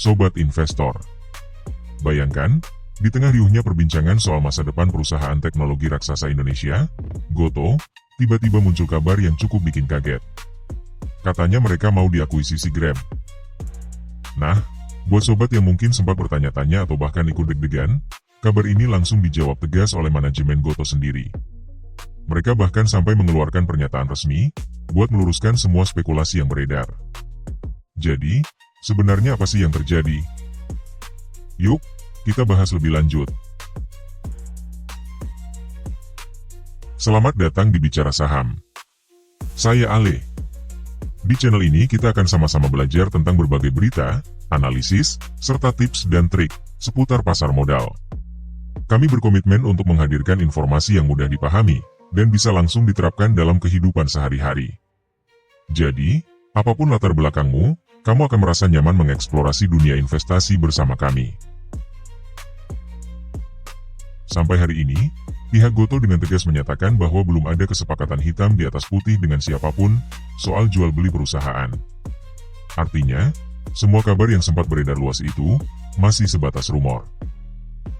Sobat Investor. Bayangkan, di tengah riuhnya perbincangan soal masa depan perusahaan teknologi raksasa Indonesia, Gotoh, tiba-tiba muncul kabar yang cukup bikin kaget. Katanya mereka mau diakuisisi Grab. Nah, buat sobat yang mungkin sempat bertanya-tanya atau bahkan ikut deg-degan, kabar ini langsung dijawab tegas oleh manajemen Gotoh sendiri. Mereka bahkan sampai mengeluarkan pernyataan resmi, buat meluruskan semua spekulasi yang beredar. Jadi, sebenarnya apa sih yang terjadi? Yuk, kita bahas lebih lanjut. Selamat datang di Bicara Saham. Saya Ale. Di channel ini kita akan sama-sama belajar tentang berbagai berita, analisis, serta tips dan trik seputar pasar modal. Kami berkomitmen untuk menghadirkan informasi yang mudah dipahami dan bisa langsung diterapkan dalam kehidupan sehari-hari. Jadi, apapun latar belakangmu, kamu akan merasa nyaman mengeksplorasi dunia investasi bersama kami. Sampai hari ini, pihak Gotoh dengan tegas menyatakan bahwa belum ada kesepakatan hitam di atas putih dengan siapapun soal jual beli perusahaan. Artinya, semua kabar yang sempat beredar luas itu masih sebatas rumor.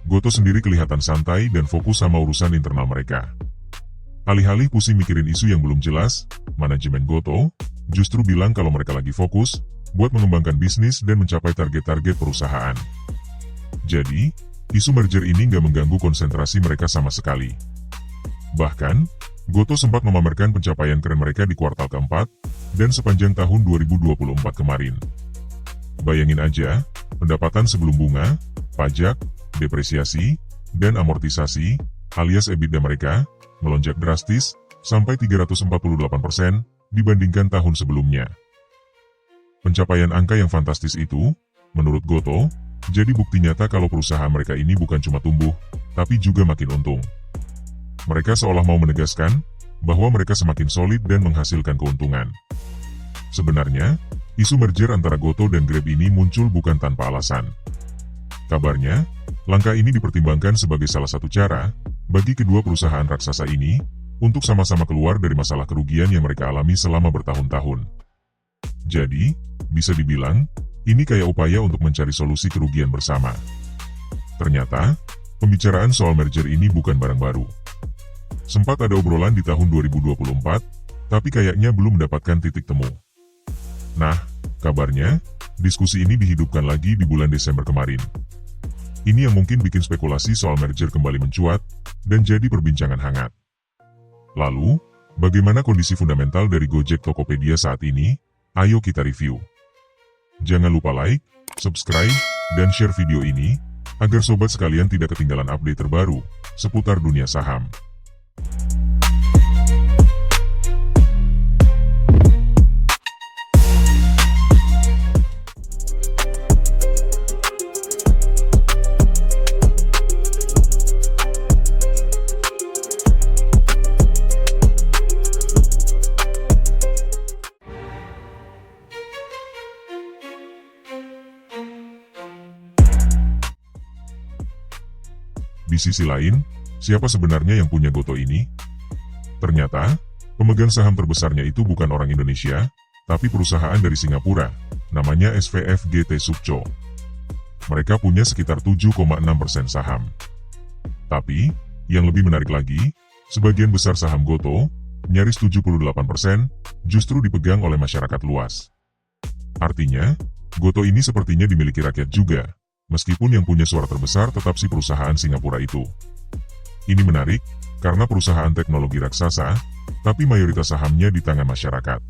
Gotoh sendiri kelihatan santai dan fokus sama urusan internal mereka. Alih-alih pusing mikirin isu yang belum jelas, manajemen Gotoh justru bilang kalau mereka lagi fokus buat mengembangkan bisnis dan mencapai target-target perusahaan. Jadi, isu merger ini nggak mengganggu konsentrasi mereka sama sekali. Bahkan, Gotoh sempat memamerkan pencapaian keren mereka di kuartal keempat dan sepanjang tahun 2024 kemarin. Bayangin aja, pendapatan sebelum bunga, pajak, depresiasi, dan amortisasi, alias EBITDA mereka, melonjak drastis, sampai 348% dibandingkan tahun sebelumnya. Pencapaian angka yang fantastis itu, menurut Gotoh, jadi bukti nyata kalau perusahaan mereka ini bukan cuma tumbuh, tapi juga makin untung. Mereka seolah mau menegaskan, bahwa mereka semakin solid dan menghasilkan keuntungan. Sebenarnya, isu merger antara Gotoh dan Grab ini muncul bukan tanpa alasan. Kabarnya, langkah ini dipertimbangkan sebagai salah satu cara, bagi kedua perusahaan raksasa ini, untuk sama-sama keluar dari masalah kerugian yang mereka alami selama bertahun-tahun. Jadi, bisa dibilang, ini kayak upaya untuk mencari solusi kerugian bersama. Ternyata, pembicaraan soal merger ini bukan barang baru. Sempat ada obrolan di tahun 2024, tapi kayaknya belum mendapatkan titik temu. Nah, kabarnya, diskusi ini dihidupkan lagi di bulan Desember kemarin. Ini yang mungkin bikin spekulasi soal merger kembali mencuat, dan jadi perbincangan hangat. Lalu, bagaimana kondisi fundamental dari Gojek Tokopedia saat ini? Ayo kita review. Jangan lupa like, subscribe, dan share video ini, agar sobat sekalian tidak ketinggalan update terbaru seputar dunia saham. Di sisi lain, siapa sebenarnya yang punya Gotoh ini? Ternyata, pemegang saham terbesarnya itu bukan orang Indonesia, tapi perusahaan dari Singapura, namanya SVF GT Supco. Mereka punya sekitar 7,6% saham. Tapi, yang lebih menarik lagi, sebagian besar saham Gotoh, nyaris 78%, justru dipegang oleh masyarakat luas. Artinya, Gotoh ini sepertinya dimiliki rakyat juga. Meskipun yang punya suara terbesar tetap si perusahaan Singapura itu. Ini menarik, karena perusahaan teknologi raksasa, tapi mayoritas sahamnya di tangan masyarakat.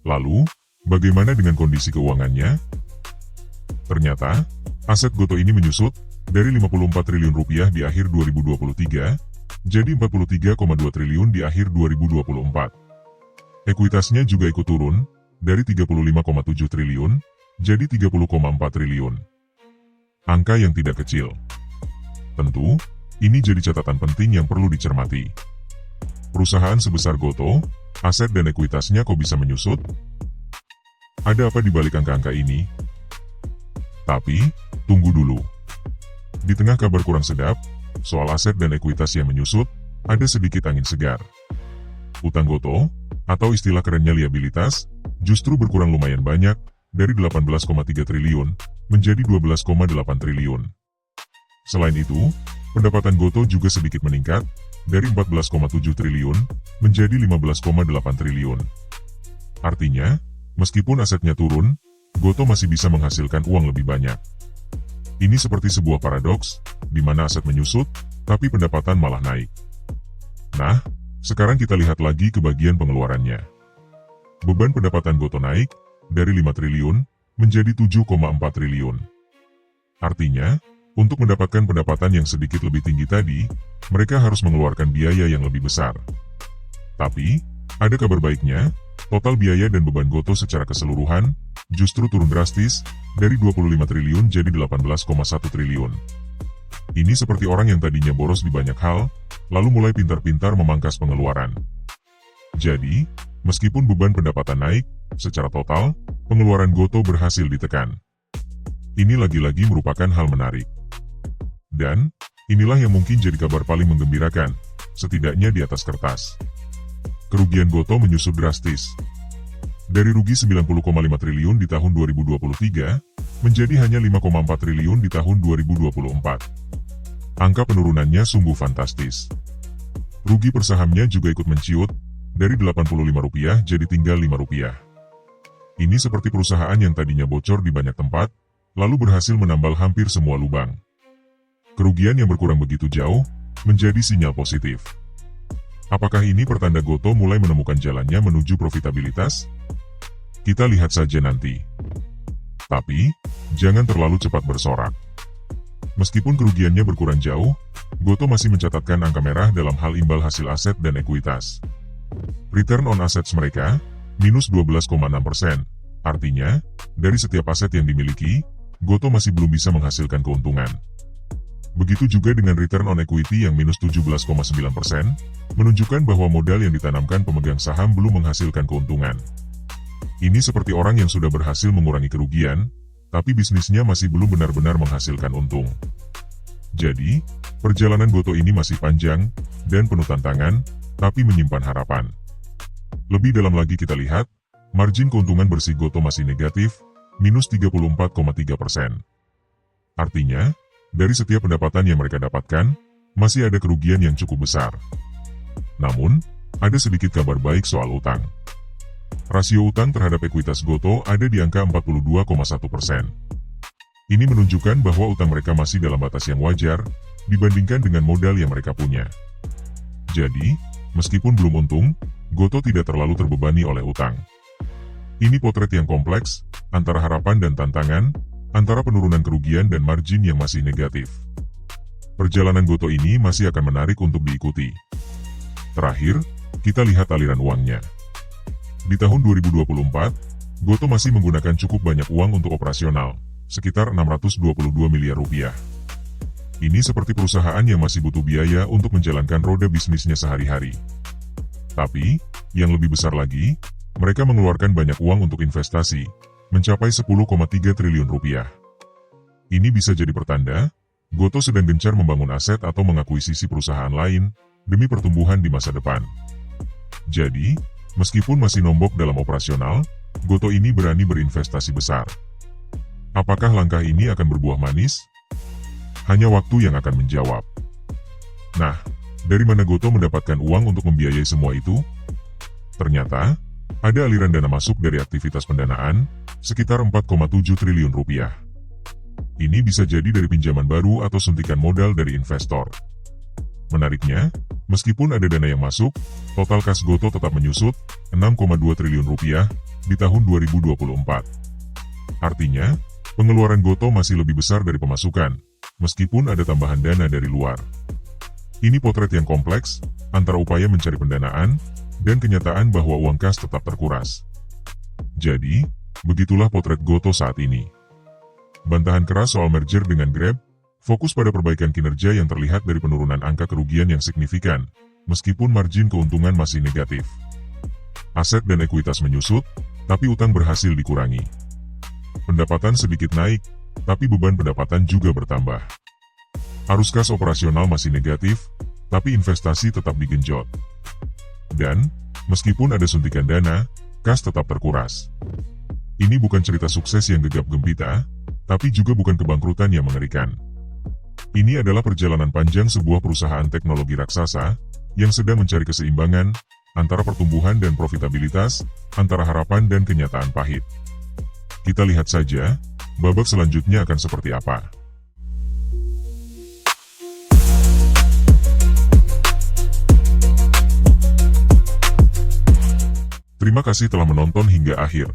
Lalu, bagaimana dengan kondisi keuangannya? Ternyata, aset Gotoh ini menyusut, dari 54 triliun rupiah di akhir 2023, jadi 43,2 triliun di akhir 2024. Ekuitasnya juga ikut turun, dari 35,7 triliun, jadi 30,4 triliun. Angka yang tidak kecil. Tentu, ini jadi catatan penting yang perlu dicermati. Perusahaan sebesar Gotoh, aset dan ekuitasnya kok bisa menyusut? Ada apa di balik angka-angka ini? Tapi, tunggu dulu. Di tengah kabar kurang sedap, soal aset dan ekuitas yang menyusut, ada sedikit angin segar. Utang Gotoh, atau istilah kerennya liabilitas, justru berkurang lumayan banyak, dari 18,3 triliun, menjadi 12,8 triliun. Selain itu, pendapatan Gotoh juga sedikit meningkat, dari 14,7 triliun, menjadi 15,8 triliun. Artinya, meskipun asetnya turun, Gotoh masih bisa menghasilkan uang lebih banyak. Ini seperti sebuah paradoks, di mana aset menyusut, tapi pendapatan malah naik. Nah, sekarang kita lihat lagi ke bagian pengeluarannya. Beban pendapatan Gotoh naik, dari 5 triliun, menjadi 7,4 triliun. Artinya, untuk mendapatkan pendapatan yang sedikit lebih tinggi tadi, mereka harus mengeluarkan biaya yang lebih besar. Tapi, ada kabar baiknya, total biaya dan beban Gotoh secara keseluruhan, justru turun drastis, dari 25 triliun jadi 18,1 triliun. Ini seperti orang yang tadinya boros di banyak hal, lalu mulai pintar-pintar memangkas pengeluaran. Jadi, meskipun beban pendapatan naik, secara total, pengeluaran Gotoh berhasil ditekan. Ini lagi-lagi merupakan hal menarik. Dan, inilah yang mungkin jadi kabar paling menggembirakan, setidaknya di atas kertas. Kerugian Gotoh menyusut drastis. Dari rugi 90,5 triliun di tahun 2023, menjadi hanya 5,4 triliun di tahun 2024. Angka penurunannya sungguh fantastis. Rugi per sahamnya juga ikut menciut, dari Rp85 jadi tinggal Rp5. Ini seperti perusahaan yang tadinya bocor di banyak tempat, lalu berhasil menambal hampir semua lubang. Kerugian yang berkurang begitu jauh, menjadi sinyal positif. Apakah ini pertanda Gotoh mulai menemukan jalannya menuju profitabilitas? Kita lihat saja nanti. Tapi, jangan terlalu cepat bersorak. Meskipun kerugiannya berkurang jauh, Gotoh masih mencatatkan angka merah dalam hal imbal hasil aset dan ekuitas. Return on assets mereka, minus 12,6%. Artinya, dari setiap aset yang dimiliki, Gotoh masih belum bisa menghasilkan keuntungan. Begitu juga dengan return on equity yang minus 17,9%, menunjukkan bahwa modal yang ditanamkan pemegang saham belum menghasilkan keuntungan. Ini seperti orang yang sudah berhasil mengurangi kerugian, tapi bisnisnya masih belum benar-benar menghasilkan untung. Jadi, perjalanan Gotoh ini masih panjang, dan penuh tantangan, tapi menyimpan harapan. Lebih dalam lagi kita lihat, margin keuntungan bersih Gotoh masih negatif, minus 34,3%. Artinya, dari setiap pendapatan yang mereka dapatkan, masih ada kerugian yang cukup besar. Namun, ada sedikit kabar baik soal utang. Rasio utang terhadap ekuitas Gotoh ada di angka 42,1%. Ini menunjukkan bahwa utang mereka masih dalam batas yang wajar, dibandingkan dengan modal yang mereka punya. Jadi, meskipun belum untung, Gotoh tidak terlalu terbebani oleh utang. Ini potret yang kompleks, antara harapan dan tantangan, antara penurunan kerugian dan margin yang masih negatif. Perjalanan Gotoh ini masih akan menarik untuk diikuti. Terakhir, kita lihat aliran uangnya. Di tahun 2024, Gotoh masih menggunakan cukup banyak uang untuk operasional, sekitar 622 miliar rupiah. Ini seperti perusahaan yang masih butuh biaya untuk menjalankan roda bisnisnya sehari-hari. Tapi, yang lebih besar lagi, mereka mengeluarkan banyak uang untuk investasi, mencapai 10,3 triliun rupiah. Ini bisa jadi pertanda, Gotoh sedang gencar membangun aset atau mengakuisisi perusahaan lain, demi pertumbuhan di masa depan. Jadi, meskipun masih nombok dalam operasional, Gotoh ini berani berinvestasi besar. Apakah langkah ini akan berbuah manis? Hanya waktu yang akan menjawab. Nah, dari mana Gotoh mendapatkan uang untuk membiayai semua itu? Ternyata, ada aliran dana masuk dari aktivitas pendanaan, sekitar 4,7 triliun rupiah. Ini bisa jadi dari pinjaman baru atau suntikan modal dari investor. Menariknya, meskipun ada dana yang masuk, total kas Gotoh tetap menyusut, 6,2 triliun rupiah, di tahun 2024. Artinya, pengeluaran Gotoh masih lebih besar dari pemasukan, meskipun ada tambahan dana dari luar. Ini potret yang kompleks, antara upaya mencari pendanaan, dan kenyataan bahwa uang kas tetap terkuras. Jadi, begitulah potret Gotoh saat ini. Bantahan keras soal merger dengan Grab, fokus pada perbaikan kinerja yang terlihat dari penurunan angka kerugian yang signifikan, meskipun margin keuntungan masih negatif. Aset dan ekuitas menyusut, tapi utang berhasil dikurangi. Pendapatan sedikit naik, tapi beban pendapatan juga bertambah. Arus kas operasional masih negatif, tapi investasi tetap digenjot. Dan, meskipun ada suntikan dana, kas tetap terkuras. Ini bukan cerita sukses yang gegap gempita, tapi juga bukan kebangkrutan yang mengerikan. Ini adalah perjalanan panjang sebuah perusahaan teknologi raksasa yang sedang mencari keseimbangan antara pertumbuhan dan profitabilitas, antara harapan dan kenyataan pahit. Kita lihat saja, babak selanjutnya akan seperti apa. Terima kasih telah menonton hingga akhir.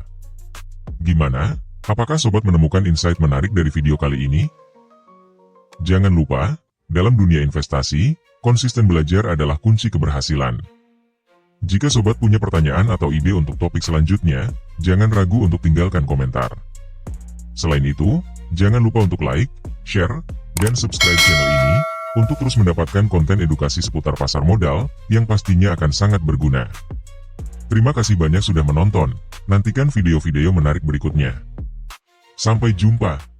Gimana? Apakah sobat menemukan insight menarik dari video kali ini? Jangan lupa, dalam dunia investasi, konsisten belajar adalah kunci keberhasilan. Jika sobat punya pertanyaan atau ide untuk topik selanjutnya, jangan ragu untuk tinggalkan komentar. Selain itu, jangan lupa untuk like, share, dan subscribe channel ini, untuk terus mendapatkan konten edukasi seputar pasar modal, yang pastinya akan sangat berguna. Terima kasih banyak sudah menonton, nantikan video-video menarik berikutnya. Sampai jumpa.